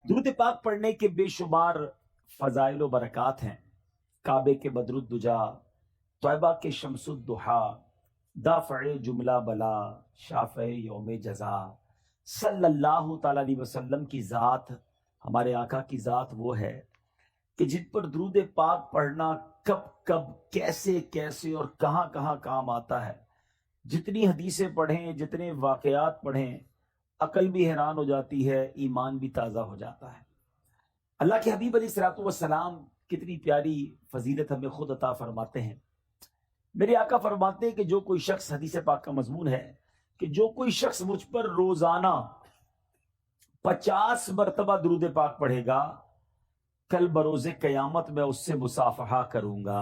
درود پاک پڑھنے کے بے شمار فضائل و برکات ہیں۔ کعبے کے بدرالدجا، طیبہ کے شمس الضحا، دافع جملہ بلا، شافع یوم جزا، صلی اللہ تعالیٰ علیہ وسلم کی ذات، ہمارے آقا کی ذات وہ ہے کہ جن پر درود پاک پڑھنا کب کب کیسے کیسے اور کہاں کہاں کام آتا ہے۔ جتنی حدیثیں پڑھیں، جتنے واقعات پڑھیں، عقل بھی حیران ہو جاتی ہے، ایمان بھی تازہ ہو جاتا ہے۔ اللہ کے حبیب علیہ الصلوۃ والسلام کتنی پیاری فضیلت ہمیں خود عطا فرماتے ہیں۔ میرے آقا فرماتے ہیں کہ جو کوئی شخص، حدیث پاک کا مضمون ہے کہ جو کوئی شخص مجھ پر روزانہ 50 مرتبہ درود پاک پڑھے گا، کل بروز قیامت میں اس سے مصافحہ کروں گا۔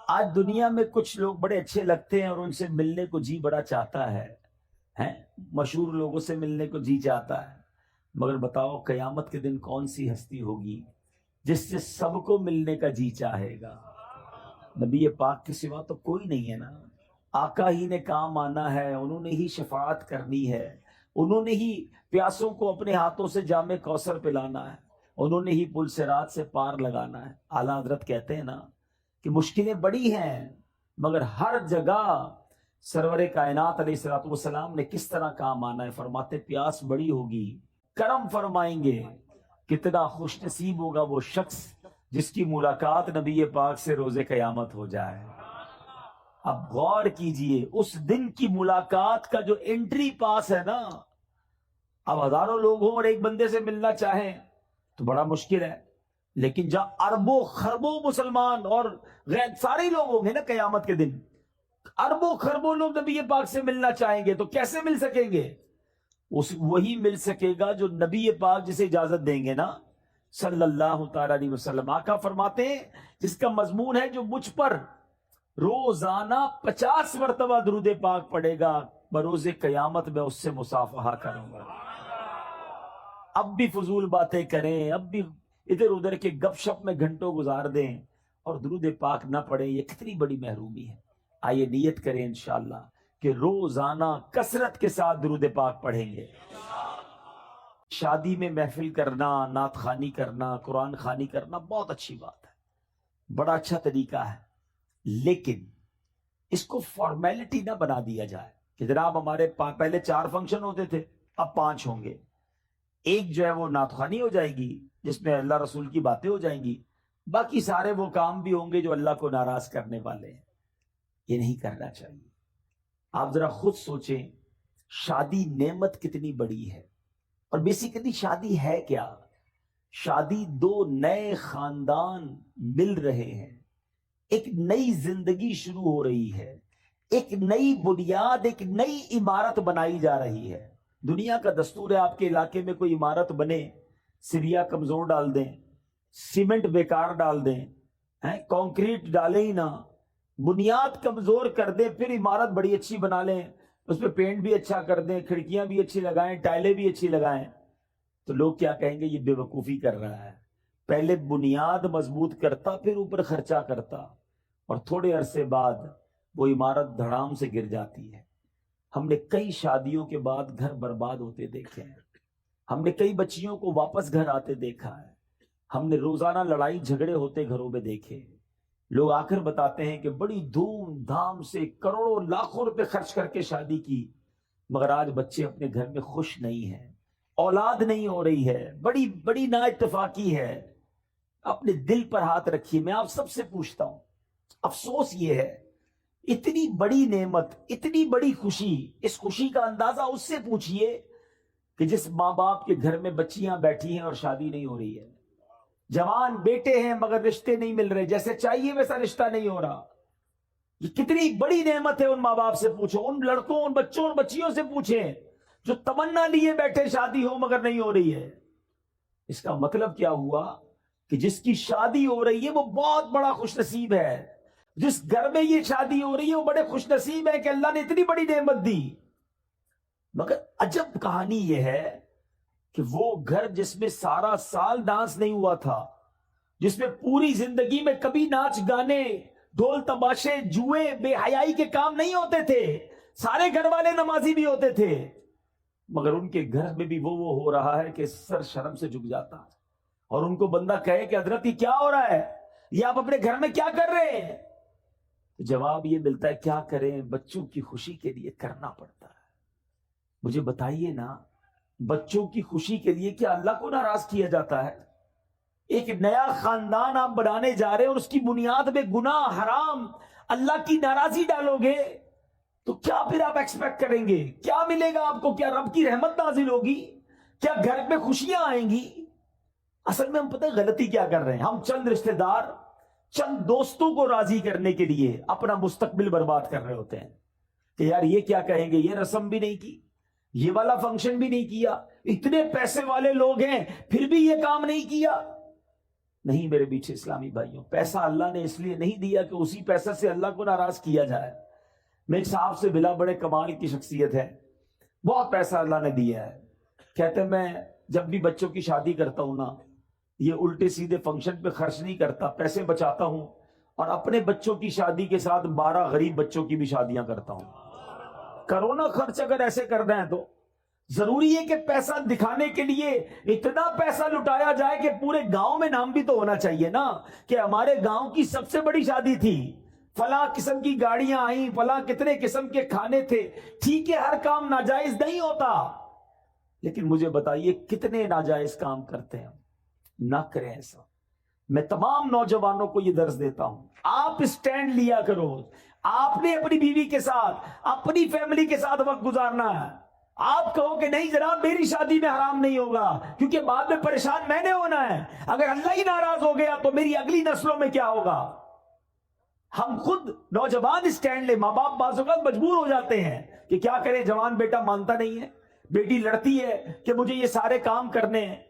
آج دنیا میں کچھ لوگ بڑے اچھے لگتے ہیں اور ان سے ملنے کو جی بڑا چاہتا ہے، مشہور لوگوں سے ملنے کو جی چاہتا ہے، مگر بتاؤ قیامت کے دن کون سی ہستی ہوگی جس سے سب کو ملنے کا جی چاہے گا؟ نبی پاک کے سوا تو کوئی نہیں ہے نا۔ آقا ہی نے کام آنا ہے، انہوں نے ہی شفاعت کرنی ہے، انہوں نے ہی پیاسوں کو اپنے ہاتھوں سے جام کوثر پلانا ہے، انہوں نے ہی پل صراط سے پار لگانا ہے۔ اعلیٰ حضرت کہتے ہیں نا کہ مشکلیں بڑی ہیں، مگر ہر جگہ سرور کائنات علیہ الصلوۃ والسلام نے کس طرح کام آنا ہے۔ فرماتے پیاس بڑی ہوگی، کرم فرمائیں گے، کتنا خوش نصیب ہوگا وہ شخص جس کی ملاقات نبی پاک سے روز قیامت ہو جائے۔ اب غور کیجئے، اس دن کی ملاقات کا جو انٹری پاس ہے نا، اب ہزاروں لوگ ہوں اور ایک بندے سے ملنا چاہیں تو بڑا مشکل ہے، لیکن جہاں اربوں خربوں مسلمان اور غیر سارے لوگ ہوں گے نا قیامت کے دن، اربوں خربوں لوگ نبی پاک سے ملنا چاہیں گے تو کیسے مل سکیں گے؟ وہی مل سکے گا جو نبی پاک جسے اجازت دیں گے نا، صلی اللہ تعالی علیہ وسلم۔ آقا فرماتے ہیں جس کا مضمون ہے جو مجھ پر روزانہ 50 مرتبہ درود پاک پڑھے گا، بروز قیامت میں اس سے مصافحہ کروں گا۔ اب بھی فضول باتیں کریں، اب بھی ادھر ادھر کے گپ شپ میں گھنٹوں گزار دیں اور درود پاک نہ پڑھیں، یہ کتنی بڑی محرومی ہے۔ آئیے نیت کریں انشاءاللہ کہ روزانہ کثرت کے ساتھ درود پاک پڑھیں گے۔ شادی میں محفل کرنا، نعت خوانی کرنا، قرآن خوانی کرنا بہت اچھی بات ہے، بڑا اچھا طریقہ ہے، لیکن اس کو فارمیلٹی نہ بنا دیا جائے کہ جناب ہمارے پہلے 4 فنکشن ہوتے تھے، اب 5 ہوں گے۔ ایک جو ہے وہ نعت خوانی ہو جائے گی جس میں اللہ رسول کی باتیں ہو جائیں گی، باقی سارے وہ کام بھی ہوں گے جو اللہ کو ناراض کرنے والے ہیں۔ یہ نہیں کرنا چاہیے۔ آپ ذرا خود سوچیں، شادی نعمت کتنی بڑی ہے، اور بیسیکلی شادی ہے کیا؟ شادی 2 نئے خاندان مل رہے ہیں، ایک نئی زندگی شروع ہو رہی ہے، ایک نئی بنیاد، ایک نئی عمارت بنائی جا رہی ہے۔ دنیا کا دستور ہے آپ کے علاقے میں کوئی عمارت بنے، سریا کمزور ڈال دیں، سیمنٹ بیکار ڈال دیں، کنکریٹ ڈالیں ہی نہ، بنیاد کمزور کر دیں، پھر عمارت بڑی اچھی بنا لیں، اس پہ پینٹ بھی اچھا کر دیں، کھڑکیاں بھی اچھی لگائیں، ٹائلیں بھی اچھی لگائیں، تو لوگ کیا کہیں گے؟ یہ بے وقوفی کر رہا ہے۔ پہلے بنیاد مضبوط کرتا، پھر اوپر خرچہ کرتا، اور تھوڑے عرصے بعد وہ عمارت دھڑام سے گر جاتی ہے۔ ہم نے کئی شادیوں کے بعد گھر برباد ہوتے دیکھے ہیں، ہم نے کئی بچیوں کو واپس گھر آتے دیکھا ہے، ہم نے روزانہ لڑائی جھگڑے ہوتے گھروں میں دیکھے۔ لوگ آ کر بتاتے ہیں کہ بڑی دھوم دھام سے کروڑوں لاکھوں روپے خرچ کر کے شادی کی، مگر آج بچے اپنے گھر میں خوش نہیں ہیں، اولاد نہیں ہو رہی ہے، بڑی بڑی نا اتفاقی ہے۔ اپنے دل پر ہاتھ رکھیے، میں آپ سب سے پوچھتا ہوں، افسوس یہ ہے، اتنی بڑی نعمت، اتنی بڑی خوشی، اس خوشی کا اندازہ اس سے پوچھئے کہ جس ماں باپ کے گھر میں بچیاں بیٹھی ہیں اور شادی نہیں ہو رہی ہے، جوان بیٹے ہیں مگر رشتے نہیں مل رہے، جیسے چاہیے ویسا رشتہ نہیں ہو رہا۔ یہ کتنی بڑی نعمت ہے، ان ماں باپ سے پوچھو، ان لڑکوں، ان بچوں، ان بچیوں سے پوچھیں جو تمنا لیے بیٹھے شادی ہو مگر نہیں ہو رہی ہے۔ اس کا مطلب کیا ہوا کہ جس کی شادی ہو رہی ہے وہ بہت بڑا خوش نصیب ہے، جس گھر میں یہ شادی ہو رہی ہے وہ بڑے خوش نصیب ہے کہ اللہ نے اتنی بڑی نعمت دی۔ مگر عجب کہانی یہ ہے کہ وہ گھر جس میں سارا سال ڈانس نہیں ہوا تھا، جس میں پوری زندگی میں کبھی ناچ گانے، ڈھول تماشے، جوئے، بے حیائی کے کام نہیں ہوتے تھے، سارے گھر والے نمازی بھی ہوتے تھے، مگر ان کے گھر میں بھی وہ ہو رہا ہے کہ سر شرم سے جھک جاتا ہے، اور ان کو بندہ کہے کہ حضرت یہ کیا ہو رہا ہے، یہ آپ اپنے گھر میں کیا کر رہے ہیں؟ تو جواب یہ ملتا ہے کیا کریں، بچوں کی خوشی کے لیے کرنا پڑتا ہے۔ مجھے بتائیے نا، بچوں کی خوشی کے لیے کیا اللہ کو ناراض کیا جاتا ہے؟ ایک نیا خاندان آپ بنانے جا رہے ہیں اور اس کی بنیاد میں گناہ، حرام، اللہ کی ناراضی ڈالو گے تو کیا پھر آپ ایکسپیکٹ کریں گے؟ کیا ملے گا آپ کو؟ کیا رب کی رحمت نازل ہوگی؟ کیا گھر میں خوشیاں آئیں گی؟ اصل میں ہم پتہ ہے غلطی کیا کر رہے ہیں؟ ہم چند رشتہ دار، چند دوستوں کو راضی کرنے کے لیے اپنا مستقبل برباد کر رہے ہوتے ہیں کہ یار یہ کیا کہیں گے، یہ رسم بھی نہیں کی، یہ والا فنکشن بھی نہیں کیا، اتنے پیسے والے لوگ ہیں پھر بھی یہ کام نہیں کیا۔ نہیں میرے بیچے اسلامی بھائیوں، پیسہ اللہ نے اس لیے نہیں دیا کہ اسی پیسے سے اللہ کو ناراض کیا جائے۔ میرے صاحب سے بلا بڑے کمال کی شخصیت ہے، بہت پیسہ اللہ نے دیا ہے، کہتے ہیں میں جب بھی بچوں کی شادی کرتا ہوں نا، یہ الٹے سیدھے فنکشن پہ خرچ نہیں کرتا، پیسے بچاتا ہوں اور اپنے بچوں کی شادی کے ساتھ 12 غریب بچوں کی بھی شادیاں کرتا ہوں۔ کرونا خرچ اگر ایسے کرنا ہے تو ضروری ہے کہ پیسہ دکھانے کے لیے اتنا پیسہ لٹایا جائے کہ پورے گاؤں میں نام بھی تو ہونا چاہیے نا کہ ہمارے گاؤں کی سب سے بڑی شادی تھی، فلاں قسم کی گاڑیاں آئیں، فلاں کتنے قسم کے کھانے تھے۔ ٹھیک ہے ہر کام ناجائز نہیں ہوتا، لیکن مجھے بتائیے کتنے ناجائز کام کرتے ہیں؟ نہ کریں ایسا۔ میں تمام نوجوانوں کو یہ درس دیتا ہوں، آپ اسٹینڈ لیا کرو، آپ نے اپنی بیوی کے ساتھ، اپنی فیملی کے ساتھ وقت گزارنا ہے۔ آپ کہو کہ نہیں جناب میری شادی میں حرام نہیں ہوگا کیونکہ بعد میں پریشان میں نے ہونا ہے، اگر اللہ ہی ناراض ہو گیا تو میری اگلی نسلوں میں کیا ہوگا؟ ہم خود نوجوان اسٹینڈ لیں۔ ماں باپ بعض اوقات مجبور ہو جاتے ہیں کہ کیا کریں، جوان بیٹا مانتا نہیں ہے، بیٹی لڑتی ہے کہ مجھے یہ سارے کام کرنے ہیں۔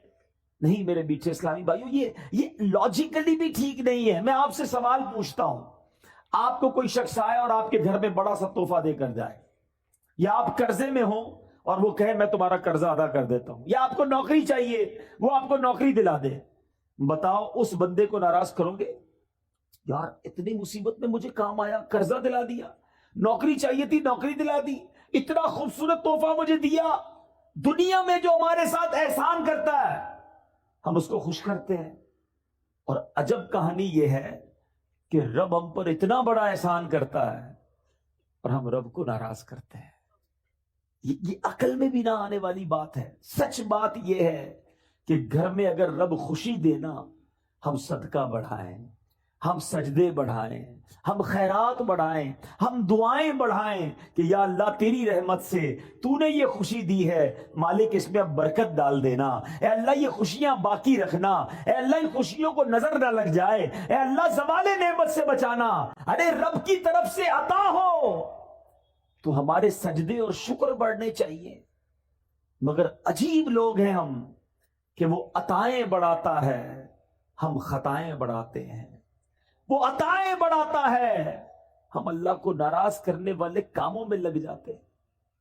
نہیں میرے بیچے اسلامی بھائیوں، یہ لاجیکلی بھی ٹھیک نہیں ہے۔ میں آپ سے سوال پوچھتا ہوں، آپ کو کوئی شخص آئے اور آپ کے گھر میں بڑا سا تحفہ دے کر جائے، یا آپ قرضے میں ہوں اور وہ کہے میں تمہارا قرضہ ادا کر دیتا ہوں، یا آپ کو نوکری چاہیے وہ آپ کو نوکری دلا دے، بتاؤ اس بندے کو ناراض کرو گے؟ یار اتنی مصیبت میں مجھے کام آیا، قرضہ دلا دیا، نوکری چاہیے تھی نوکری دلا دی، اتنا خوبصورت تحفہ مجھے دیا۔ دنیا میں جو ہمارے ساتھ احسان کرتا ہے ہم اس کو خوش کرتے ہیں، اور عجب کہانی یہ ہے کہ رب ہم پر اتنا بڑا احسان کرتا ہے اور ہم رب کو ناراض کرتے ہیں۔ یہ عقل میں بھی نہ آنے والی بات ہے۔ سچ بات یہ ہے کہ گھر میں اگر رب خوشی دینا، ہم صدقہ بڑھائیں، ہم سجدے بڑھائیں، ہم خیرات بڑھائیں، ہم دعائیں بڑھائیں کہ یا اللہ تیری رحمت سے تو نے یہ خوشی دی ہے، مالک اس میں اب برکت ڈال دینا، اے اللہ یہ خوشیاں باقی رکھنا، اے اللہ ان خوشیوں کو نظر نہ لگ جائے، اے اللہ زوال نعمت سے بچانا۔ ارے رب کی طرف سے عطا ہو تو ہمارے سجدے اور شکر بڑھنے چاہیے، مگر عجیب لوگ ہیں ہم کہ وہ عطائیں بڑھاتا ہے، ہم خطائیں بڑھاتے ہیں۔ وہ عطائیں بڑھاتا ہے، ہم اللہ کو ناراض کرنے والے کاموں میں لگ جاتے ہیں۔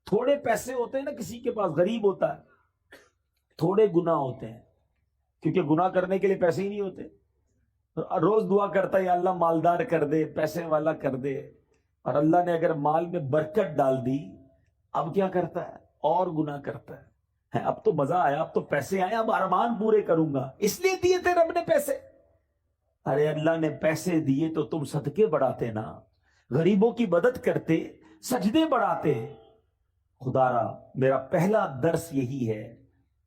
تھوڑے پیسے ہوتے ہیں نا، کسی کے پاس غریب ہوتا ہے، تھوڑے گناہ ہوتے ہیں کیونکہ گناہ کرنے کے لیے پیسے ہی نہیں ہوتے، روز دعا کرتا ہے یا اللہ مالدار کر دے، پیسے والا کر دے، اور اللہ نے اگر مال میں برکت ڈال دی اب کیا کرتا ہے؟ اور گناہ کرتا ہے۔ اب تو مزہ آیا، اب تو پیسے آئے، اب ارمان پورے کروں گا، اس لیے دیے تھے رب نے پیسے۔ ارے اللہ نے پیسے دیے تو تم صدقے بڑھاتے نا، غریبوں کی مدد کرتے، سجدے بڑھاتے۔ خدا را میرا پہلا درس یہی ہے،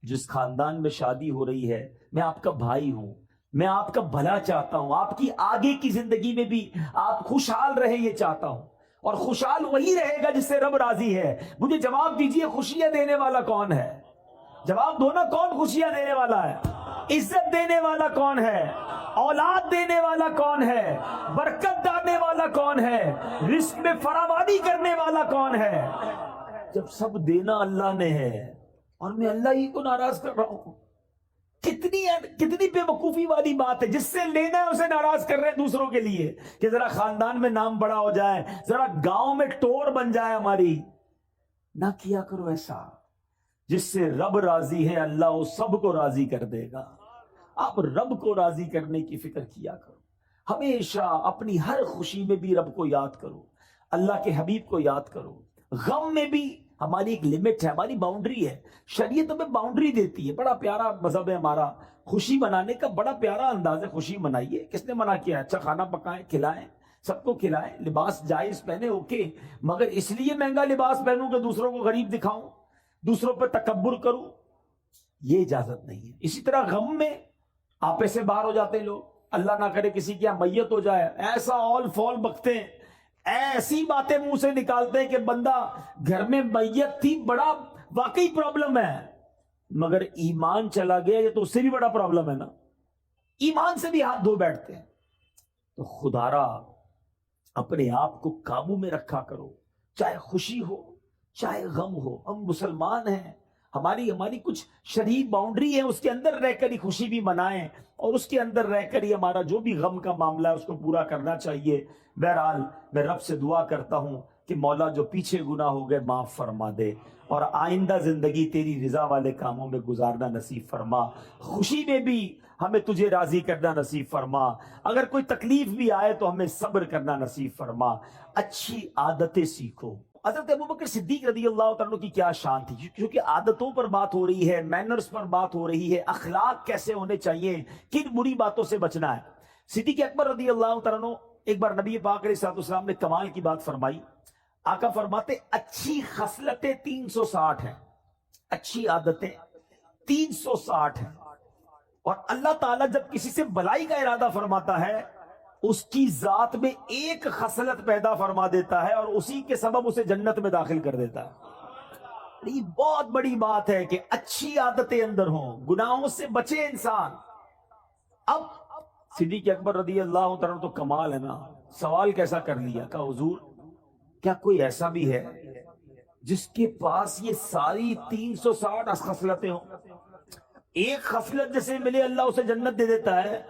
جس خاندان میں شادی ہو رہی ہے، میں آپ کا بھائی ہوں، میں آپ کا بھلا چاہتا ہوں، آپ کی آگے کی زندگی میں بھی آپ خوشحال رہے یہ چاہتا ہوں، اور خوشحال وہی رہے گا جس سے رب راضی ہے۔ مجھے جواب دیجئے خوشیاں دینے والا کون ہے؟ جواب دو نا، کون خوشیاں دینے والا ہے؟ عزت دینے والا کون ہے؟ اولاد دینے والا کون ہے؟ برکت ڈالنے والا کون ہے؟ رزق میں فراوانی کرنے والا کون ہے؟ جب سب دینا اللہ نے ہے اور میں اللہ ہی کو ناراض کر رہا ہوں، کتنی بے وقوفی والی بات ہے۔ جس سے لینا ہے اسے ناراض کر رہے ہیں دوسروں کے لیے کہ ذرا خاندان میں نام بڑا ہو جائے، ذرا گاؤں میں ٹور بن جائے ہماری۔ نہ کیا کرو ایسا، جس سے رب راضی ہے اللہ وہ سب کو راضی کر دے گا۔ آپ رب کو راضی کرنے کی فکر کیا کرو، ہمیشہ اپنی ہر خوشی میں بھی رب کو یاد کرو، اللہ کے حبیب کو یاد کرو، غم میں بھی ہماری ایک لمٹ ہے، ہماری باؤنڈری ہے. شریعت ہمیں باؤنڈری دیتی ہے. بڑا پیارا مذہب ہے ہمارا. خوشی منانے کا بڑا پیارا انداز ہے. خوشی منائیے، کس نے منع کیا ہے؟ اچھا کھانا پکائیں، کھلائیں، سب کو کھلائیں، لباس جائز پہنے، اوکے، مگر اس لیے مہنگا لباس پہنوں کہ دوسروں کو غریب دکھاؤں، دوسروں پہ تکبر کروں، یہ اجازت نہیں ہے. اسی طرح غم میں آپے سے باہر ہو جاتے ہیں لوگ، اللہ نہ کرے کسی کی میت ہو جائے، ایسا اول فول بکتے ہیں، ایسی باتیں منہ سے نکالتے ہیں کہ بندہ گھر میں میت تھی، بڑا واقعی پرابلم ہے، مگر ایمان چلا گیا یہ تو اس سے بھی بڑا پرابلم ہے نا. ایمان سے بھی ہاتھ دھو بیٹھتے ہیں. تو خدارا اپنے آپ کو قابو میں رکھا کرو، چاہے خوشی ہو چاہے غم ہو. ہم مسلمان ہیں، ہماری کچھ شرعی باؤنڈری ہے، اس کے اندر رہ کر ہی خوشی بھی منائیں، اور اس کے اندر رہ کر ہی ہمارا جو بھی غم کا معاملہ ہے اس کو پورا کرنا چاہیے. بہرحال میں رب سے دعا کرتا ہوں کہ مولا جو پیچھے گناہ ہو گئے معاف فرما دے، اور آئندہ زندگی تیری رضا والے کاموں میں گزارنا نصیب فرما. خوشی میں بھی ہمیں تجھے راضی کرنا نصیب فرما، اگر کوئی تکلیف بھی آئے تو ہمیں صبر کرنا نصیب فرما. اچھی عادتیں سیکھو. حضرت ابوبکر صدیق رضی اللہ تعالیٰ کی کیا شان تھی، کیونکہ عادتوں پر بات ہو رہی ہے، مینرز پر بات ہو رہی ہے، اخلاق کیسے ہونے چاہیے، کن بری باتوں سے بچنا ہے. صدیق اکبر رضی اللہ تعالیٰ ایک بار نبی پاک علیہ السلام نے کمال کی بات فرمائی. آقا فرماتے اچھی خصلتیں 360 ہیں، اچھی عادتیں 360 ہیں، اور اللہ تعالیٰ جب کسی سے بلائی کا ارادہ فرماتا ہے اس کی ذات میں ایک خصلت پیدا فرما دیتا ہے اور اسی کے سبب اسے جنت میں داخل کر دیتا ہے. یہ بہت بڑی بات ہے کہ اچھی عادتیں اندر ہوں، گناہوں سے بچے انسان. اب صدیق اکبر رضی اللہ تعالیٰ تو کمال ہے نا، سوال کیسا کر لیا کہ حضور کیا کوئی ایسا بھی ہے جس کے پاس یہ ساری 360 خصلتیں ہوں؟ ایک خصلت جیسے ملے اللہ اسے جنت دے دیتا ہے.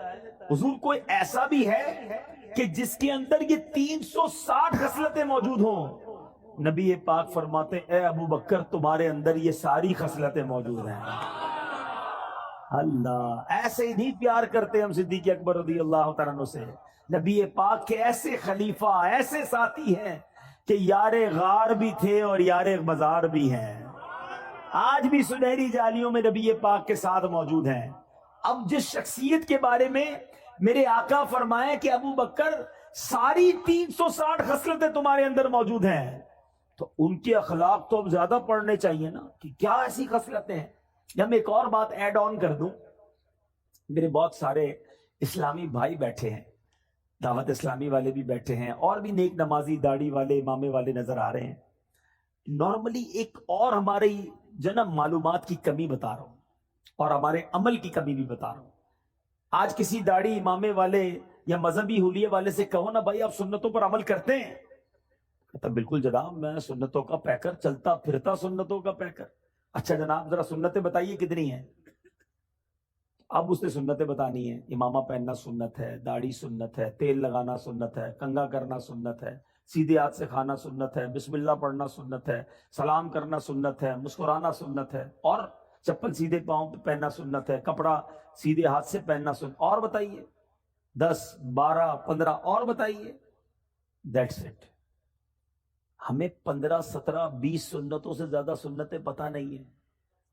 حضور کوئی ایسا بھی ہے کہ جس کے اندر یہ 360 خصلتیں موجود ہوں؟ نبی پاک فرماتے اے ابو بکر تمہارے اندر یہ ساری خصلتیں موجود ہیں. اللہ ایسے ہی نہیں پیار کرتے ہم صدیق اکبر رضی اللہ تعالیٰ عنہ سے. نبی پاک کے ایسے خلیفہ، ایسے ساتھی ہیں کہ یار غار بھی تھے اور یار مزار بھی ہیں، آج بھی سنہری جالیوں میں نبی پاک کے ساتھ موجود ہیں. اب جس شخصیت کے بارے میں میرے آقا فرمائے کہ ابو بکر ساری 360 خصلتیں تمہارے اندر موجود ہیں، تو ان کے اخلاق تو اب زیادہ پڑھنے چاہیے نا کہ کیا ایسی خصلتیں ہیں. جب میں ایک اور بات ایڈ آن کر دوں، میرے بہت سارے اسلامی بھائی بیٹھے ہیں، دعوت اسلامی والے بھی بیٹھے ہیں، اور بھی نیک نمازی داڑھی والے امامے والے نظر آ رہے ہیں. نارملی ایک اور ہماری جنم معلومات کی کمی بتا رہا ہوں اور ہمارے عمل کی کمی بھی بتا رہا ہوں. آج کسی داڑھی امامے والے یا مذہبی حلیے والے سے کہو نا بھائی آپ سنتوں پر عمل کرتے ہیں، کہتا بالکل جناب میں سنتوں کا پیکر، چلتا پھرتا سنتوں کا پیکر. اچھا جناب ذرا سنتیں بتائیے کتنی ہیں؟ اب اس نے سنتیں بتانی ہے. امامہ پہننا سنت ہے، داڑھی سنت ہے، تیل لگانا سنت ہے، کنگھا کرنا سنت ہے، سیدھے ہاتھ سے کھانا سنت ہے، بسم اللہ پڑھنا سنت ہے، سلام کرنا سنت ہے، مسکرانا سنت ہے، اور چپل سیدھے پاؤں پہ پہننا سنت ہے، کپڑا سیدھے ہاتھ سے پہننا سنت. اور بتائیے 10 12 15 اور بتائیے. That's it. ہمیں 15 17 20 سنتوں سے زیادہ سنتیں پتہ نہیں ہیں،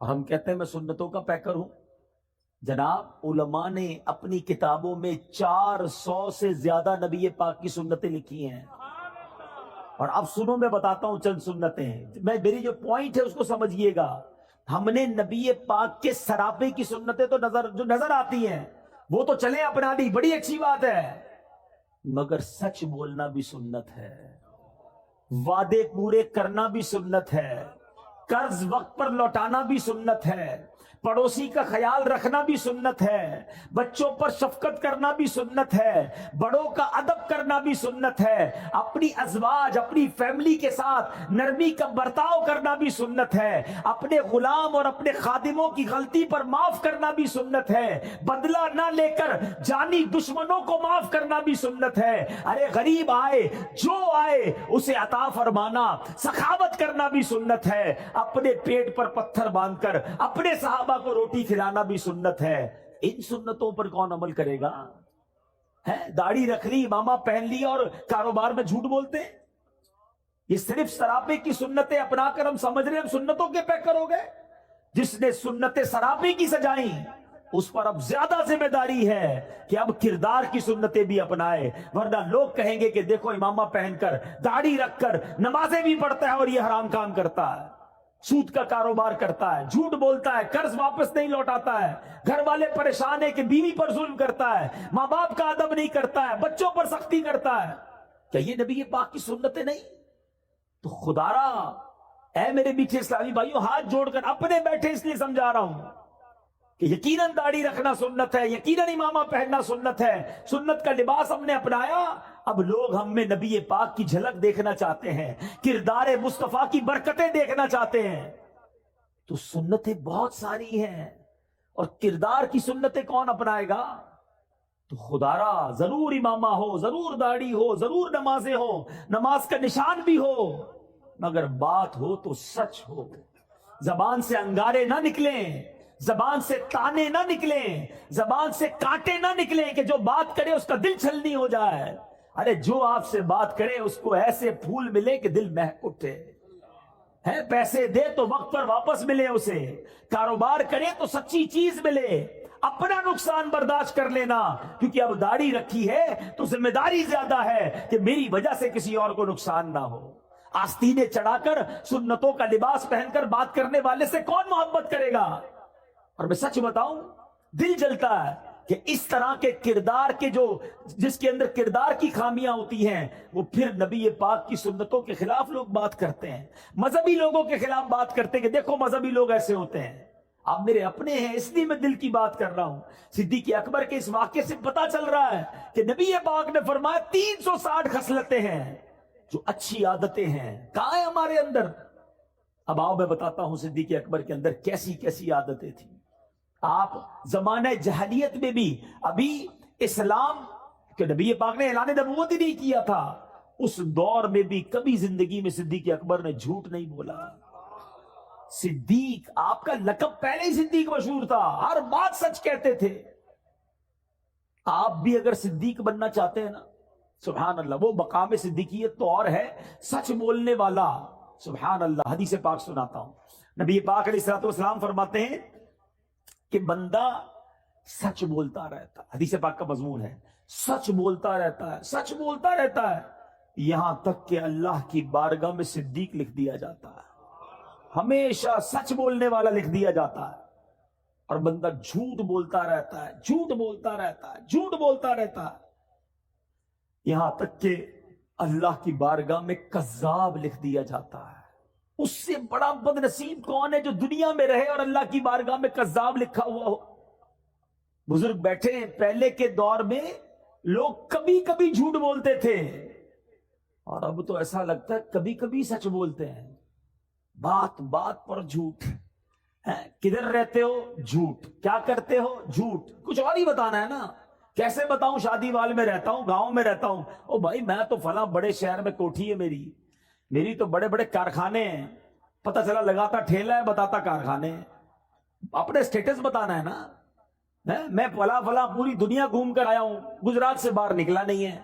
اور ہم کہتے ہیں میں سنتوں کا پیکر ہوں. جناب علماء نے اپنی کتابوں میں 400 سے زیادہ نبی پاک کی سنتیں لکھی ہیں. اور اب سنو میں بتاتا ہوں چند سنتیں، میری جو پوائنٹ ہے اس کو سمجھیے گا. ہم نے نبی پاک کے سراپے کی سنتیں تو جو نظر آتی ہیں وہ تو چلیں اپنا لی، بڑی اچھی بات ہے، مگر سچ بولنا بھی سنت ہے، وعدے پورے کرنا بھی سنت ہے، قرض وقت پر لوٹانا بھی سنت ہے، پڑوسی کا خیال رکھنا بھی سنت ہے، بچوں پر شفقت کرنا بھی سنت ہے، بڑوں کا ادب کرنا بھی سنت ہے، اپنی ازواج اپنی فیملی کے ساتھ نرمی کا برتاؤ کرنا بھی سنت ہے، اپنے غلام اور اپنے خادموں کی غلطی پر معاف کرنا بھی سنت ہے، بدلہ نہ لے کر جانی دشمنوں کو معاف کرنا بھی سنت ہے. ارے غریب آئے جو آئے اسے عطا فرمانا، سخاوت کرنا بھی سنت ہے، اپنے پیٹ پر پتھر باندھ کر اپنے صحابہ کو روٹی کھلانا بھی سنت ہے. ان سنتوں پر کون عمل کرے گا؟ داڑھی رکھ لی، امامہ پہن لی اور کاروبار میں جھوٹ بولتے ہیں. یہ صرف سراپے کی سنتیں اپنا کر ہم سمجھ رہے ہیں ہم سنتوں کے پیکر ہو گئے. جس نے سنتیں سراپے کی سجائیں اس پر اب زیادہ ذمہ داری ہے کہ اب کردار کی سنتیں بھی اپنائے، ورنہ لوگ کہیں گے کہ دیکھو امامہ پہن کر داڑھی رکھ کر نمازیں بھی پڑھتا ہے اور یہ حرام کام کرتا ہے، سود کا کاروبار کرتا ہے، جھوٹ بولتا ہے، قرض واپس نہیں لوٹاتا ہے، گھر والے پریشان ہے کہ بیوی پر ظلم کرتا ہے، ماں باپ کا ادب نہیں کرتا ہے، بچوں پر سختی کرتا ہے. کیا یہ نبی پاک کی سنتیں نہیں؟ تو خدا را اے میرے میٹھے اسلامی بھائیوں، ہاتھ جوڑ کر اپنے بیٹھے اس لیے سمجھا رہا ہوں کہ یقیناً داڑھی رکھنا سنت ہے، یقیناً امامہ پہننا سنت ہے، سنت کا لباس ہم نے اپنایا. اب لوگ ہم میں نبی پاک کی جھلک دیکھنا چاہتے ہیں، کردار مصطفیٰ کی برکتیں دیکھنا چاہتے ہیں. تو سنتیں بہت ساری ہیں، اور کردار کی سنتیں کون اپنائے گا؟ تو خدا را ضرور امامہ ہو، ضرور داڑھی ہو، ضرور نمازیں ہو، نماز کا نشان بھی ہو، مگر بات ہو تو سچ ہو، زبان سے انگارے نہ نکلیں، زبان سے تانے نہ نکلیں، زبان سے کانٹے نہ نکلیں کہ جو بات کرے اس کا دل چھلنی ہو جائے. ارے جو آپ سے بات کرے اس کو ایسے پھول ملے کہ دل مہک اٹھے، ہے پیسے دے تو وقت پر واپس ملے، اسے کاروبار کرے تو سچی چیز ملے. اپنا نقصان برداشت کر لینا، کیونکہ اب داڑھی رکھی ہے تو ذمہ داری زیادہ ہے کہ میری وجہ سے کسی اور کو نقصان نہ ہو. آستینے چڑھا کر سنتوں کا لباس پہن کر بات کرنے والے سے کون محبت کرے گا؟ اور میں سچ بتاؤں دل جلتا ہے کہ اس طرح کے کردار کے جس کے اندر کردار کی خامیاں ہوتی ہیں وہ پھر نبی پاک کی سنتوں کے خلاف لوگ بات کرتے ہیں، مذہبی لوگوں کے خلاف بات کرتے ہیں کہ دیکھو مذہبی لوگ ایسے ہوتے ہیں. آپ میرے اپنے ہیں اس لیے میں دل کی بات کر رہا ہوں. صدیق اکبر کے اس واقعے سے پتا چل رہا ہے کہ نبی پاک نے فرمایا 360 خصلتیں ہیں جو اچھی عادتیں ہیں، کہاں ہیں ہمارے اندر؟ اب آؤ میں بتاتا ہوں صدیق اکبر کے اندر کیسی کیسی عادتیں تھیں. آپ زمانہ جہلیت میں بھی، ابھی اسلام کہ نبی پاک نے اعلان نبوت ہی نہیں کیا تھا، اس دور میں بھی کبھی زندگی میں صدیق اکبر نے جھوٹ نہیں بولا. صدیق، آپ کا لقب پہلے ہی صدیق مشہور تھا، ہر بات سچ کہتے تھے. آپ بھی اگر صدیق بننا چاہتے ہیں نا، سبحان اللہ، وہ مقام صدیقیت تو اور ہے، سچ بولنے والا. سبحان اللہ. حدیث پاک سناتا ہوں، نبی پاک علیہ الصلوۃ والسلام فرماتے ہیں کہ بندہ سچ بولتا رہتا، حدیث پاک کا مضمون ہے، سچ بولتا رہتا ہے، سچ بولتا رہتا ہے، یہاں تک کہ اللہ کی بارگاہ میں صدیق لکھ دیا جاتا ہے، ہمیشہ سچ بولنے والا لکھ دیا جاتا ہے. اور بندہ جھوٹ بولتا رہتا ہے، جھوٹ بولتا رہتا ہے، جھوٹ بولتا رہتا ہے، یہاں تک کہ اللہ کی بارگاہ میں کذاب لکھ دیا جاتا ہے. اس سے بڑا بد نصیب کون ہے جو دنیا میں رہے اور اللہ کی بارگاہ میں کذاب لکھا ہوا ہو؟ بزرگ بیٹھے ہیں، پہلے کے دور میں لوگ کبھی کبھی جھوٹ بولتے تھے، اور اب تو ایسا لگتا ہے کبھی کبھی سچ بولتے ہیں. بات بات پر جھوٹ. کدھر رہتے ہو؟ جھوٹ. کیا کرتے ہو؟ جھوٹ. کچھ اور ہی بتانا ہے نا. کیسے بتاؤں شادی والے میں رہتا ہوں، گاؤں میں رہتا ہوں، او بھائی میں تو فلاں بڑے شہر میں کوٹھی ہے میری تو بڑے بڑے کارخانے ہیں، پتہ چلا لگاتا ٹھیلا ہے بتاتا کارخانے ہیں. اپنے سٹیٹس بتانا ہے نا، میں فلاں پوری دنیا گھوم کر آیا ہوں، گجرات سے باہر نکلا نہیں ہے.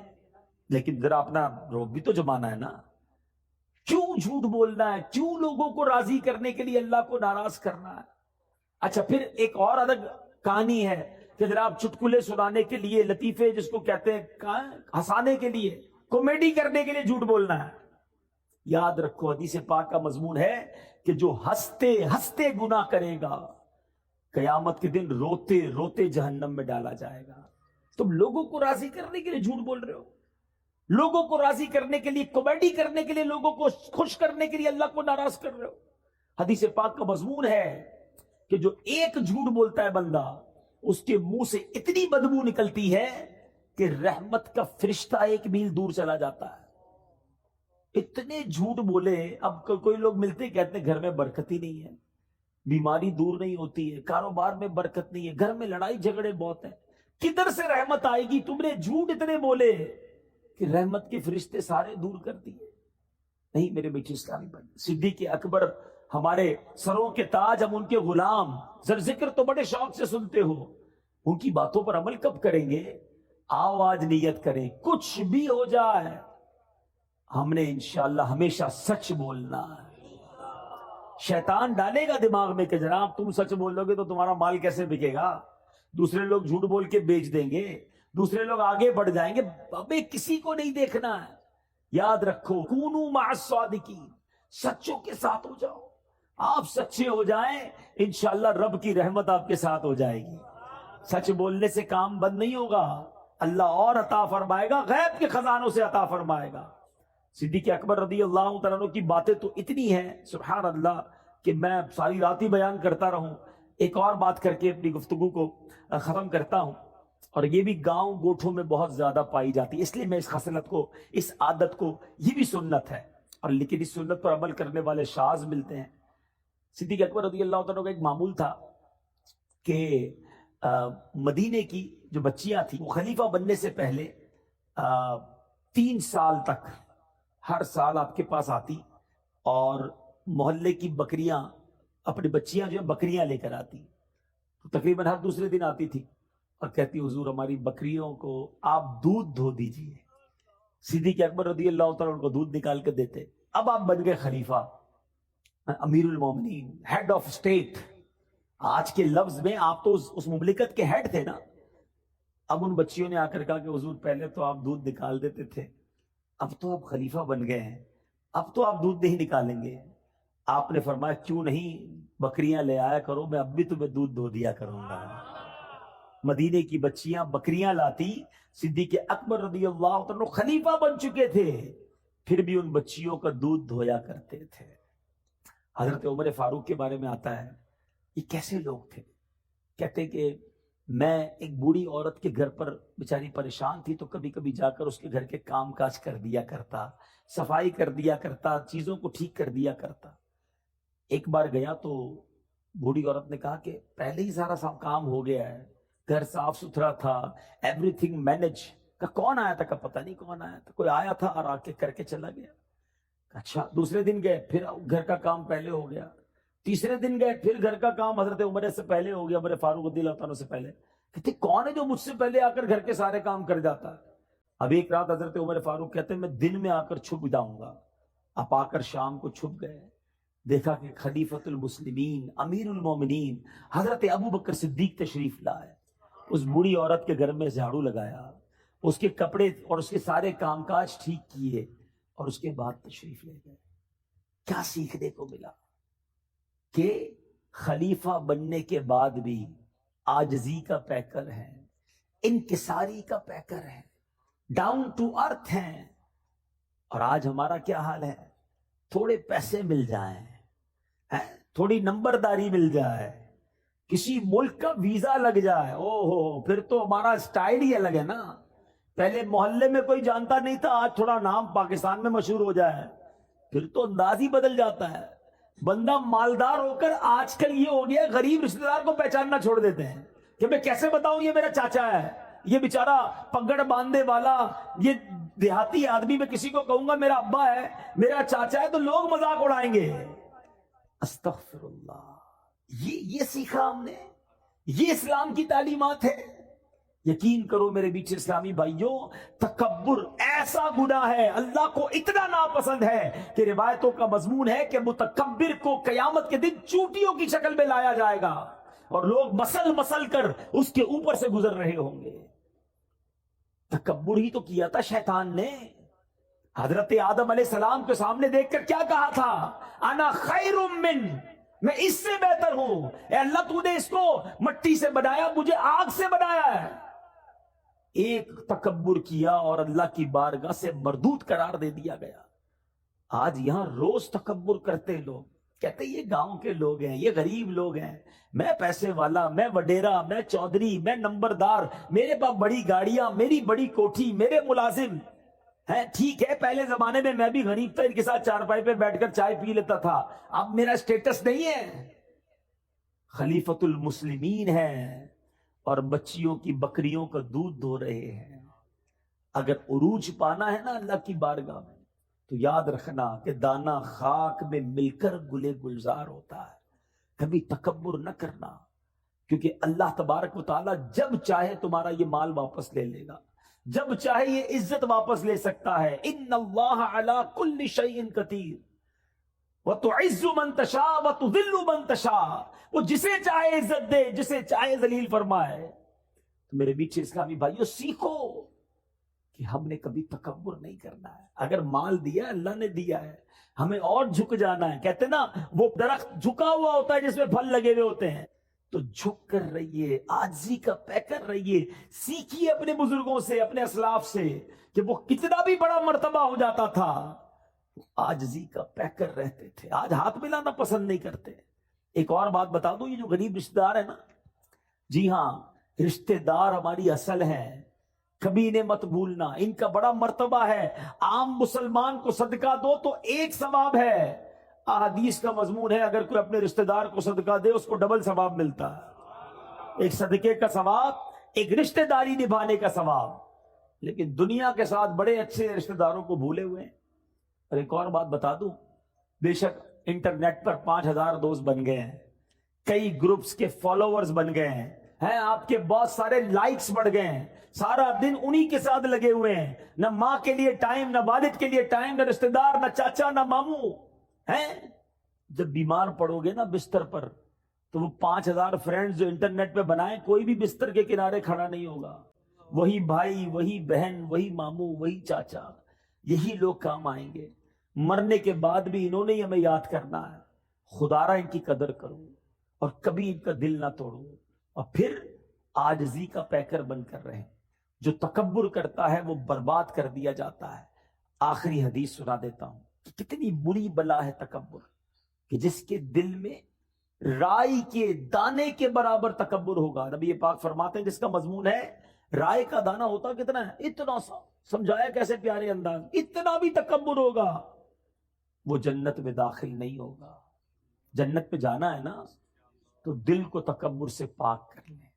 لیکن ذرا اپنا روب بھی تو جمانا ہے نا. کیوں جھوٹ بولنا ہے؟ کیوں لوگوں کو راضی کرنے کے لیے اللہ کو ناراض کرنا ہے؟ اچھا پھر ایک اور الگ کہانی ہے کہ جناب چٹکلے سنانے کے لیے، لطیفے جس کو کہتے ہیں، ہنسانے کے لیے، کامیڈی کرنے کے لیے جھوٹ بولنا ہے. یاد رکھو حدیث پاک کا مضمون ہے کہ جو ہنستے ہنستے گناہ کرے گا قیامت کے دن روتے روتے جہنم میں ڈالا جائے گا. تم لوگوں کو راضی کرنے کے لیے جھوٹ بول رہے ہو، لوگوں کو راضی کرنے کے لیے، کامیڈی کرنے کے لیے، لوگوں کو خوش کرنے کے لیے اللہ کو ناراض کر رہے ہو. حدیث پاک کا مضمون ہے کہ جو ایک جھوٹ بولتا ہے بندہ، اس کے منہ سے اتنی بدبو نکلتی ہے کہ رحمت کا فرشتہ 1 میل دور چلا جاتا ہے. اتنے جھوٹ بولے. اب کوئی لوگ ملتے کہتے ہیں گھر میں برکت ہی نہیں ہے، بیماری دور نہیں ہوتی ہے، کاروبار میں برکت نہیں ہے، گھر میں لڑائی جھگڑے بہت ہیں. کدھر سے رحمت آئے گی؟ تم نے جھوٹ اتنے بولے کہ رحمت کے فرشتے سارے دور کر دیے. نہیں میرے بیٹے اسلامی بھائی، صدیق اکبر ہمارے سروں کے تاج، ہم ان کے غلام. ذکر تو بڑے شوق سے سنتے ہو، ان کی باتوں پر عمل کب کریں گے؟ آؤ آج نیت کریں، کچھ بھی ہو جائے ہم نے انشاءاللہ ہمیشہ سچ بولنا ہے. شیطان ڈالے گا دماغ میں کہ جناب تم سچ بولو گے تو تمہارا مال کیسے بکے گا, دوسرے لوگ جھوٹ بول کے بیچ دیں گے, دوسرے لوگ آگے بڑھ جائیں گے. ابے کسی کو نہیں دیکھنا ہے. یاد رکھو کونوا مع الصادقین, سچوں کے ساتھ ہو جاؤ. آپ سچے ہو جائیں انشاءاللہ رب کی رحمت آپ کے ساتھ ہو جائے گی. سچ بولنے سے کام بند نہیں ہوگا, اللہ اور عطا فرمائے گا, غیب کے خزانوں سے عطا فرمائے گا. صدیق اکبر رضی اللہ تعالیٰ عنہ کی باتیں تو اتنی ہیں سبحان اللہ کہ میں ساری رات ہی بیان کرتا رہوں. ایک اور بات کر کے اپنی گفتگو کو ختم کرتا ہوں, اور یہ بھی گاؤں گوٹھوں میں بہت زیادہ پائی جاتی ہے, اس لیے میں اس خصلت کو, اس عادت کو, یہ بھی سنت ہے اور لیکن اس سنت پر عمل کرنے والے شاذ ملتے ہیں. صدیق اکبر رضی اللہ تعالیٰ کا ایک معمول تھا کہ مدینے کی جو بچیاں تھیں وہ خلیفہ بننے سے پہلے 3 سال تک ہر سال آپ کے پاس آتی اور محلے کی بکریاں, اپنی بچیاں جو ہیں بکریاں لے کر آتی. تو تقریباً ہر دوسرے دن آتی تھی اور کہتی حضور ہماری بکریوں کو آپ دودھ دھو دیجئے. صدیق اکبر رضی اللہ تعالیٰ ان کو دودھ نکال کے دیتے. اب آپ بن گئے خلیفہ, امیر المومنین, ہیڈ آف اسٹیٹ. آج کے لفظ میں آپ تو اس مملکت کے ہیڈ تھے نا. اب ان بچیوں نے آ کر کہا کہ حضور پہلے تو آپ دودھ نکال دیتے تھے, اب تو آپ خلیفہ بن گئے ہیں, اب تو آپ دودھ نہیں نکالیں گے. آپ نے فرمایا کیوں نہیں, بکریاں لے آیا کرو, میں اب بھی تمہیں دودھ دھو دیا کروں گا. مدینے کی بچیاں بکریاں لاتی. صدیق اکبر رضی اللہ عنہ خلیفہ بن چکے تھے, پھر بھی ان بچیوں کا دودھ دھویا کرتے تھے. حضرت عمر فاروق کے بارے میں آتا ہے, یہ کیسے لوگ تھے. کہتے کہ میں ایک بوڑھی عورت کے گھر پر بیچاری پریشان تھی تو کبھی کبھی جا کر اس کے گھر کے کام کاج کر دیا کرتا, صفائی کر دیا کرتا, چیزوں کو ٹھیک کر دیا کرتا. ایک بار گیا تو بوڑھی عورت نے کہا کہ پہلے ہی سارا کام ہو گیا ہے, گھر صاف ستھرا تھا, ایوری تھنگ مینج. کہ کون آیا تھا, کہ پتہ نہیں کون آیا تھا, کوئی آیا تھا اور آ کے کر کے چلا گیا. اچھا, دوسرے دن گئے پھر گھر کا کام پہلے ہو گیا. تیسرے دن گئے پھر گھر کا کام حضرت عمر سے پہلے ہو گیا, عمر فاروق رضی اللہ عنہ سے پہلے. کہتے کون ہے جو مجھ سے پہلے آ کر گھر کے سارے کام کر جاتا ہے. اب ایک رات حضرت عمر فاروق کہتے ہیں میں دن میں آ کر چھپ جاؤں گا. آپ آ کر شام کو چھپ گئے, دیکھا کہ خلیفۃ المسلمین امیر المومنین حضرت ابو بکر صدیق تشریف لائے. اس بوڑھی عورت کے گھر میں جھاڑو لگایا, اس کے کپڑے اور اس کے سارے کام کاج ٹھیک کیے اور اس کے بعد تشریف لے گئے. کیا سیکھنے کو ملا کہ خلیفہ بننے کے بعد بھی عاجزی کا پیکر ہے, انکساری کا پیکر ہے, ڈاؤن ٹو ارتھ ہیں. اور آج ہمارا کیا حال ہے, تھوڑے پیسے مل جائیں, تھوڑی نمبرداری مل جائے, کسی ملک کا ویزا لگ جائے, او ہو پھر تو ہمارا سٹائل ہی الگ ہے نا. پہلے محلے میں کوئی جانتا نہیں تھا, آج تھوڑا نام پاکستان میں مشہور ہو جائے پھر تو انداز ہی بدل جاتا ہے. بندہ مالدار ہو کر آج کل یہ ہو گیا غریب رشتہ دار کو پہچاننا چھوڑ دیتے ہیں کہ میں کیسے بتاؤں یہ میرا چاچا ہے, یہ بیچارہ پگڑ باندھے والا, یہ دیہاتی آدمی, میں کسی کو کہوں گا میرا ابا ہے, میرا چاچا ہے, تو لوگ مذاق اڑائیں گے. استغفر اللہ. یہ سیکھا ہم نے, یہ اسلام کی تعلیمات ہے. یقین کرو میرے بیچ اسلامی بھائیوں, تکبر ایسا گناہ ہے, اللہ کو اتنا ناپسند ہے کہ روایتوں کا مضمون ہے کہ متکبر کو قیامت کے دن چوٹیوں کی شکل میں لایا جائے گا اور لوگ مسل مسل کر اس کے اوپر سے گزر رہے ہوں گے. تکبر ہی تو کیا تھا شیطان نے. حضرت آدم علیہ السلام کے سامنے دیکھ کر کیا کہا تھا, انا خیر من, میں اس سے بہتر ہوں. اے اللہ تو نے اس کو مٹی سے بنایا, مجھے آگ سے بنایا ہے. ایک تکبر کیا اور اللہ کی بارگاہ سے مردود قرار دے دیا گیا. آج یہاں روز تکبر کرتے لوگ, کہتے یہ گاؤں کے لوگ ہیں, یہ غریب لوگ ہیں, میں پیسے والا, میں وڈیرا, میں چودھری, میں نمبردار, میرے پاس بڑی گاڑیاں, میری بڑی کوٹھی, میرے ملازم ہیں. ٹھیک ہے پہلے زمانے میں بھی غریب تھا, ان کے ساتھ چارپائی پہ بیٹھ کر چائے پی لیتا تھا, اب میرا سٹیٹس نہیں ہے. خلیفۃ المسلمین ہے اور بچیوں کی بکریوں کا دودھ دھو رہے ہیں. اگر عروج پانا ہے نا اللہ کی بارگاہ میں تو یاد رکھنا کہ دانا خاک میں مل کر گلے گلزار ہوتا ہے. کبھی تکبر نہ کرنا, کیونکہ اللہ تبارک و تعالی جب چاہے تمہارا یہ مال واپس لے لے گا. جب چاہے یہ عزت واپس لے سکتا ہے. ان اللہ علی کل شیء قدیر وتعز من تشاء وتذل من تشاء. وہ جسے چاہے عزت دے، جسے چاہے ذلیل فرمائے. تو میرے بیچ اسلامی بھائیوں سیکھو کہ ہم نے کبھی تکبر نہیں کرنا ہے. اگر مال دیا اللہ نے دیا ہے، ہمیں اور جھک جانا ہے. کہتے نا وہ درخت جھکا ہوا ہوتا ہے جس میں پھل لگے ہوئے ہوتے ہیں. تو جھک کر رہیے، عاجزی کا پیکر رہیے. سیکھیے اپنے بزرگوں سے، اپنے اسلاف سے کہ وہ کتنا بھی بڑا مرتبہ ہو جاتا تھا عاجزی کا پیکر رہتے تھے. آج ہاتھ ملانا پسند نہیں کرتے. ایک اور بات بتا دوں، یہ جو غریب رشتہ دار ہے نا، جی ہاں رشتہ دار ہماری اصل ہے، کبھی انہیں مت بھولنا. ان کا بڑا مرتبہ ہے. عام مسلمان کو صدقہ دو تو ایک ثواب ہے. احادیث کا مضمون ہے اگر کوئی اپنے رشتہ دار کو صدقہ دے اس کو ڈبل ثواب ملتا ہے. ایک صدقے کا ثواب، ایک رشتہ داری نبھانے کا ثواب. لیکن دنیا کے ساتھ بڑے اچھے رشتہ داروں کو بھولے ہوئے ہیں. اور ایک اور بات بتا دوں، بے شک انٹرنیٹ پر 5000 دوست بن گئے ہیں، کئی گروپس کے فالوورز بن گئے ہیں، آپ کے بہت سارے لائکس بڑھ گئے ہیں، سارا دن انہی کے ساتھ لگے ہوئے ہیں. نہ ماں کے لیے ٹائم، نہ والد کے لیے ٹائم، نہ رشتہ دار، نہ چاچا، نہ ماموں ہیں. جب بیمار پڑو گے نا بستر پر تو وہ 5000 فرینڈز جو انٹرنیٹ پہ بنائیں کوئی بھی بستر کے کنارے کھڑا نہیں ہوگا. وہی بھائی، وہی بہن، وہی ماموں، وہی چاچا، یہی لوگ کام آئیں گے. مرنے کے بعد بھی انہوں نے ہی ہمیں یاد کرنا ہے. خدارا ان کی قدر کرو اور کبھی ان کا دل نہ توڑو. اور پھر عاجزی کا پیکر بن کر رہے. جو تکبر کرتا ہے وہ برباد کر دیا جاتا ہے. آخری حدیث سنا دیتا ہوں کہ کتنی بری بلا ہے تکبر، کہ جس کے دل میں رائی کے دانے کے برابر تکبر ہوگا. نبی پاک فرماتے ہیں جس کا مضمون ہے رائے کا دانہ ہوتا کتنا ہے، اتنا سا. سمجھایا کیسے پیارے انداز، اتنا بھی تکبر ہوگا وہ جنت میں داخل نہیں ہوگا. جنت پہ جانا ہے نا تو دل کو تکبر سے پاک کر لیں.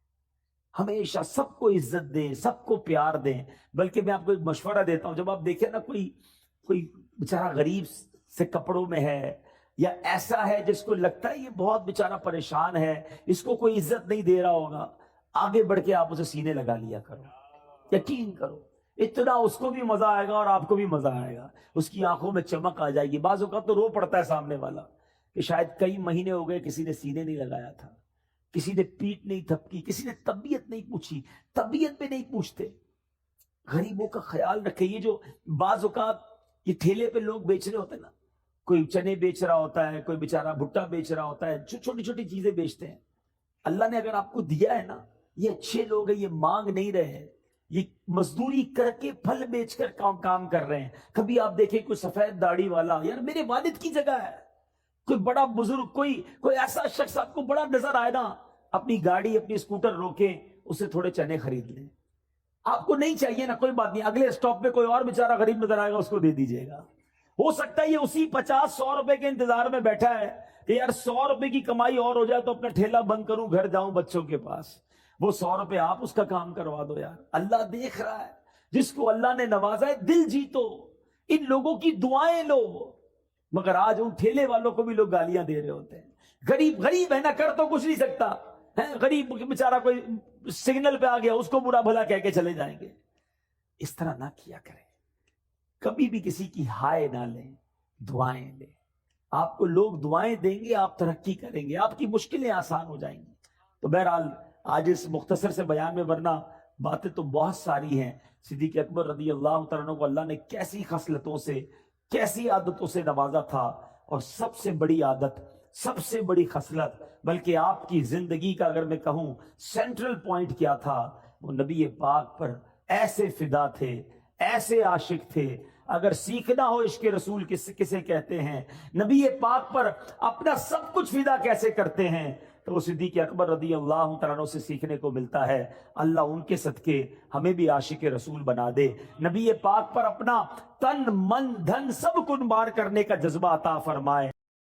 ہمیشہ سب کو عزت دیں، سب کو پیار دیں. بلکہ میں آپ کو ایک مشورہ دیتا ہوں، جب آپ دیکھیں نا کوئی بیچارہ غریب سے کپڑوں میں ہے یا ایسا ہے جس کو لگتا ہے یہ بہت بیچارہ پریشان ہے، اس کو کوئی عزت نہیں دے رہا ہوگا، آگے بڑھ کے آپ اسے سینے لگا لیا کرو. یقین کرو اتنا اس کو بھی مزہ آئے گا اور آپ کو بھی مزہ آئے گا. اس کی آنکھوں میں چمک آ جائے گی. بعض اوقات تو رو پڑتا ہے سامنے والا کہ شاید کئی مہینے ہو گئے کسی نے سینے نہیں لگایا تھا، کسی نے پیٹ نہیں تھپکی، کسی نے طبیعت نہیں پوچھی. طبیعت پہ نہیں پوچھتے. غریبوں کا خیال رکھے. یہ جو بعض اوقات یہ ٹھیلے پہ لوگ بیچ رہے ہوتے ہیں نا، کوئی چنے بیچ رہا ہوتا ہے، کوئی بیچارہ بھٹا بیچ رہا ہوتا ہے، چھوٹی چھوٹی چیزیں بیچتے ہیں. اللہ نے اگر آپ کو دیا ہے نا، یہ اچھے لوگ ہیں، یہ مانگ نہیں رہے، یہ مزدوری کر کے پھل بیچ کر کام کر رہے ہیں. کبھی آپ دیکھیں کوئی سفید داڑھی والا، یار میرے والد کی جگہ ہے، کوئی بڑا بزرگ، کوئی ایسا شخص آپ کو بڑا نظر آئے نا، اپنی گاڑی اپنی اسکوٹر روکیں، اسے تھوڑے چنے خرید لیں. آپ کو نہیں چاہیے نا، کوئی بات نہیں، اگلے سٹاپ پہ کوئی اور بیچارہ غریب نظر آئے گا اس کو دے دیجیے گا. ہو سکتا ہے یہ اسی 50-100 روپے کے انتظار میں بیٹھا ہے کہ یار 100 روپے کی کمائی اور ہو جائے تو اپنا ٹھیلا بند کروں، گھر جاؤں بچوں کے پاس. وہ 100 روپے آپ اس کا کام کروا دو. یار اللہ دیکھ رہا ہے. جس کو اللہ نے نوازا ہے دل جیتو، ان لوگوں کی دعائیں لو. مگر آج ان ٹھیلے والوں کو بھی لوگ گالیاں دے رہے ہوتے ہیں. غریب ہے نا، کر تو کچھ نہیں سکتا ہے. غریب بیچارہ کوئی سگنل پہ آ گیا، اس کو برا بھلا کہہ کے چلے جائیں گے. اس طرح نہ کیا کریں. کبھی بھی کسی کی ہائے نہ لیں، دعائیں لیں. آپ کو لوگ دعائیں دیں گے، آپ ترقی کریں گے، آپ کی مشکلیں آسان ہو جائیں گی. تو بہرحال آج اس مختصر سے بیان میں، ورنہ باتیں تو بہت ساری ہیں. صدیق اکبر رضی اللہ تعالیٰ عنہ کو اللہ نے کیسی خصلتوں سے، کیسی عادتوں سے نوازا تھا. اور سب سے بڑی عادت، سب سے بڑی خصلت، بلکہ آپ کی زندگی کا اگر میں کہوں سینٹرل پوائنٹ کیا تھا، وہ نبی پاک پر ایسے فدا تھے، ایسے عاشق تھے. اگر سیکھنا ہو عشق رسول کسے کہتے ہیں، نبی پاک پر اپنا سب کچھ فدا کیسے کرتے ہیں، تو وہ صدیق اکبر رضی اللہ تعالیٰ عنہ سے سیکھنے کو ملتا ہے. اللہ ان کے صدقے ہمیں بھی عاشق رسول بنا دے. نبی پاک پر اپنا تن من دھن سب قربان کرنے کا جذبہ عطا فرمائے.